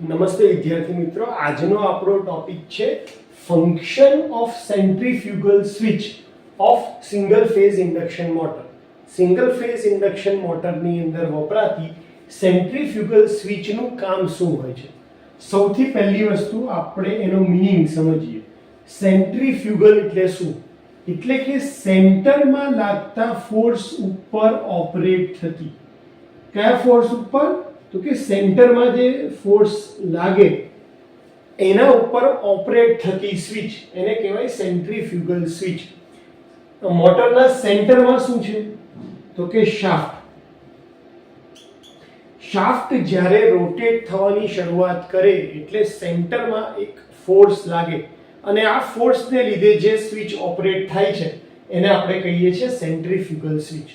નમસ્તે વિદ્યાર્થી મિત્રો, આજનો આપણો ટોપિક છે function of centrifugal switch off single phase induction motor. Single phase induction મોટરની અંદર વપરાતી સેન્ટ્રીફ્યુગલ સ્વિચનું કામ શું હોય છે? સૌથી પહેલી વસ્તુ આપણે એનો મીનિંગ સમજીએ. સેન્ટ્રીફ્યુગલ એટલે શું? એટલે કે સેન્ટરમાં લાગતા ફોર્સ ઉપર ઓપરેટ થતી. કયા ફોર્સ ઉપર? તો કે સેન્ટરમાં જે ફોર્સ લાગે એના ઉપર ઓપરેટ થતી સ્વિચ એને કહેવાય સેન્ટ્રીફ્યુગલ સ્વિચ. મોટરના સેન્ટરમાં શું છે? તો કે શાફ્ટ. શાફ્ટ જ્યારે રોટેટ થવાની શરૂઆત કરે એટલે સેન્ટરમાં એક ફોર્સ લાગે અને આ ફોર્સને લીધે જે સ્વિચ ઓપરેટ થાય છે એને આપણે કહીએ છીએ સેન્ટ્રીફ્યુગલ સ્વિચ.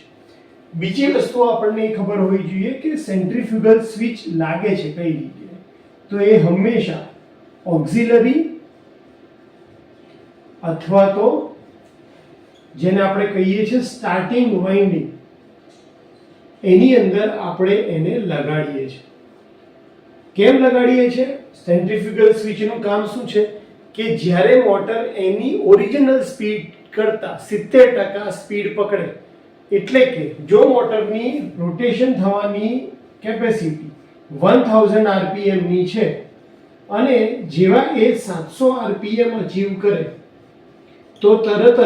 બીજી વસ્તુ આપણને ખબર હોવી જોઈએ કે સેન્ટ્રીફ્યુગલ સ્વિચ લાગે છે કઈ રીતે. તો એ હંમેશા ઓક્ઝિલરી અથવા તો જેને આપણે કહીએ છીએ સ્ટાર્ટિંગ વાઇન્ડિંગ એની અંદર આપણે એને લગાડીએ છીએ. કેમ લગાડીએ છીએ? સેન્ટ્રીફ્યુગલ સ્વિચનું કામ શું છે કે જ્યારે મોટર એની ઓરિજિનલ સ્પીડ કરતા 70% સ્પીડ પકડે, એટલે કે જો મોટરની રોટેશન થવાની કેપેસિટી 1000 rpm ની છે અને જેવા એ 700 rpm અચીવ કરે તો તરત જ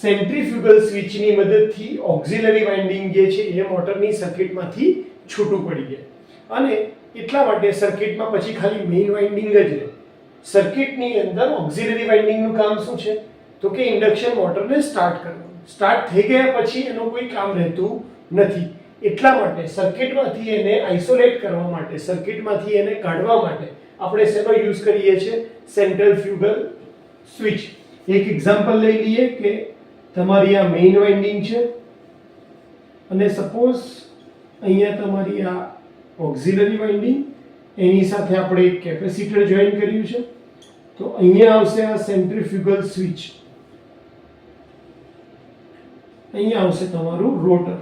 સેન્ટ્રીફ્યુગલ સ્વિચની મદદથી ઓક્ઝિલરી વાઇન્ડિંગ જે છે એ મોટરની સર્કિટમાંથી છૂટું પડી જાય અને એટલા માટે સર્કિટમાં પછી ખાલી મેઇન વાઇન્ડિંગ જ રહે. સર્કિટની અંદર ઓક્ઝિલરી વાઇન્ડિંગનું કામ શું છે? તો કે ઇન્ડક્શન મોટરને સ્ટાર્ટ કરવાનું. સ્ટાર્ટ થઈ ગયા પછી એનું કોઈ કામ રહેતું નથી. એટલા માટે સર્કિટમાંથી એને આઇસોલેટ કરવા માટે, સર્કિટમાંથી એને કાઢવા માટે આપણે શેનો યુઝ કરીએ છીએ? Centrifugal switch. એક એક્ઝામ્પલ લઈ લઈએ કે તમારી આ મેઇન વાઇન્ડિંગ છે અને સપોઝ અહીંયા તમારી આ ઓક્ઝિલરી વાઇન્ડિંગ, એની સાથે આપણે એક કેપેસિટર જોઈન કર્યું છે. તો અહીંયા આવશે આ સેન્ટ્રીફ્યુગલ સ્વિચ, અહીંયા આવશે તમારું રોટર,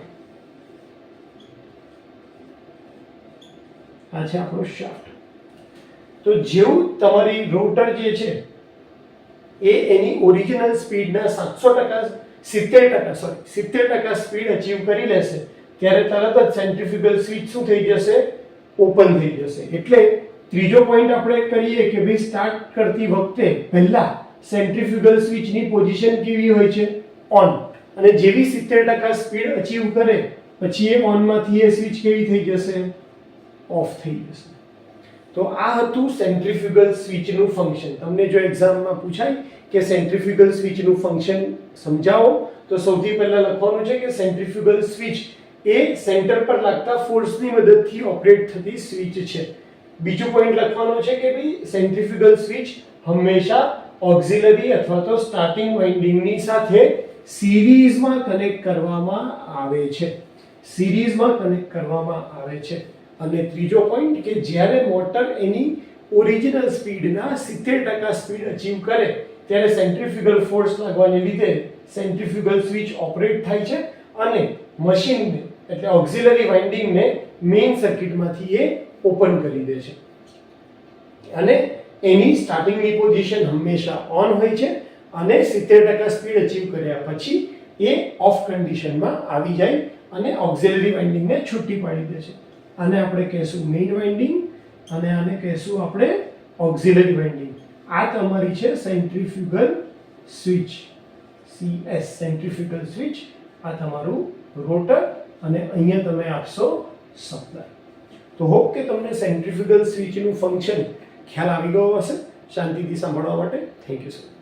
આ છે આપણો શાફ્ટ. તો જેવું તમારી રોટર જે છે એ એની ઓરિજિનલ સ્પીડના 70% સ્પીડ અચીવ કરી લેશે ત્યારે તરત જ સેન્ટ્રીફ્યુગલ સ્વિચ શું થઈ જશે? ઓપન થઈ જશે. એટલે ત્રીજો પોઈન્ટ આપણે કરીએ કે ભાઈ સ્ટાર્ટ કરતી વખતે પહેલા સેન્ટ્રીફ્યુગલ સ્વિચની પોઝિશન કેવી હોય છે? ઓન. અને જેવી 70% સ્પીડ અચીવ કરે પછી એ ઓન માંથી એ સ્વિચ કેવી થઈ જશે? ઓફ થઈ જશે. તો આ હતું સેન્ટ્રીફ્યુગલ સ્વિચનું ફંક્શન. તમને જો એક્ઝામમાં પૂછાય કે સેન્ટ્રીફ્યુગલ સ્વિચનું ફંક્શન સમજાવો તો સૌથી પહેલા લખવાનું છે કે સેન્ટ્રીફ્યુગલ સ્વિચ એ સેન્ટર પર લાગતા ફોર્સની મદદથી ઓપરેટ થતી સ્વિચ છે. બીજું પોઈન્ટ લખવાનો છે કે ભાઈ સેન્ટ્રીફ્યુગલ સ્વિચ હંમેશા ઓક્ઝિલરી અથવા તો સ્ટાર્ટિંગ વાઇન્ડિંગની સાથે સિરીઝમાં કનેક્ટ કરવામાં આવે છે. સિરીઝમાં કનેક્ટ કરવામાં આવે છે. અને ત્રીજો પોઈન્ટ કે જ્યારે મોટર એની ઓરિજિનલ સ્પીડના 70% સ્પીડ અચીવ કરે ત્યારે સેન્ટ્રીફ્યુગલ ફોર્સ લાગવાને લીધે સેન્ટ્રીફ્યુગલ સ્વિચ ઓપરેટ થાય છે અને મશીનને એટલે ઓક્ઝિલરી વાઇન્ડિંગને મેઇન સર્કિટમાંથી એ ઓપન કરી દે છે અને એની સ્ટાર્ટિંગની પોઝિશન હંમેશા ઓન હોય છે અને 70% સ્પીડ અચીવ કર્યા પછી એ ઓફ કન્ડિશનમાં આવી જાય અને ઓક્ઝિલરી વાઇન્ડિંગને છૂટી પાડી દે છે. આને આપણે કહેશું મેઇન વાઇન્ડિંગ અને આને કહેશું આપણે ઓક્ઝિલરી વાઇન્ડિંગ. આ તમારી છે centrifugal switch, CS centrifugal switch. આ તમારું રોટર અને અહીંયા તમે આપશો સપ્લાય. તો હોપ કે તમને સેન્ટ્રીફ્યુગલ સ્વિચનું ફંક્શન ખ્યાલ આવી ગયો હશે. શાંતિથી સાંભળવા માટે થેન્ક યુ સર.